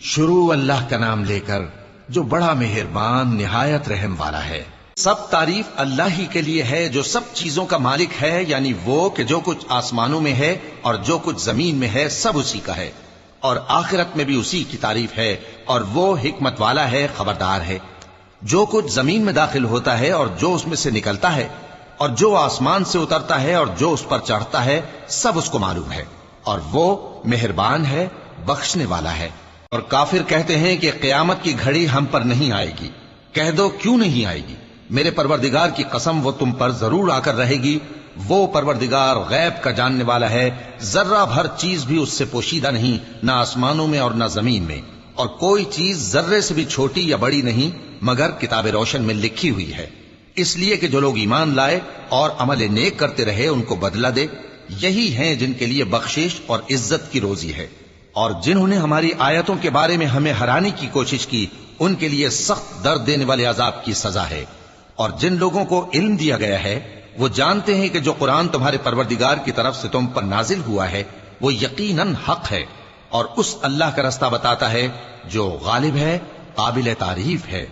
شروع اللہ کا نام لے کر جو بڑا مہربان نہایت رحم والا ہے۔ سب تعریف اللہ ہی کے لیے ہے جو سب چیزوں کا مالک ہے، یعنی وہ کہ جو کچھ آسمانوں میں ہے اور جو کچھ زمین میں ہے سب اسی کا ہے، اور آخرت میں بھی اسی کی تعریف ہے، اور وہ حکمت والا ہے، خبردار ہے۔ جو کچھ زمین میں داخل ہوتا ہے اور جو اس میں سے نکلتا ہے، اور جو آسمان سے اترتا ہے اور جو اس پر چڑھتا ہے، سب اس کو معلوم ہے، اور وہ مہربان ہے، بخشنے والا ہے۔ اور کافر کہتے ہیں کہ قیامت کی گھڑی ہم پر نہیں آئے گی۔ کہہ دو کیوں نہیں آئے گی؟ میرے پروردگار کی قسم وہ تم پر ضرور آ کر رہے گی۔ وہ پروردگار غیب کا جاننے والا ہے، ذرہ بھر چیز بھی اس سے پوشیدہ نہیں، نہ آسمانوں میں اور نہ زمین میں، اور کوئی چیز ذرے سے بھی چھوٹی یا بڑی نہیں مگر کتاب روشن میں لکھی ہوئی ہے، اس لیے کہ جو لوگ ایمان لائے اور عمل نیک کرتے رہے ان کو بدلہ دے۔ یہی ہیں جن کے لیے بخشش اور عزت کی روزی ہے، اور جنہوں نے ہماری آیتوں کے بارے میں ہمیں ہرانے کی کوشش کی ان کے لیے سخت درد دینے والے عذاب کی سزا ہے۔ اور جن لوگوں کو علم دیا گیا ہے وہ جانتے ہیں کہ جو قرآن تمہارے پروردگار کی طرف سے تم پر نازل ہوا ہے وہ یقیناً حق ہے، اور اس اللہ کا رستہ بتاتا ہے جو غالب ہے، قابل تعریف ہے۔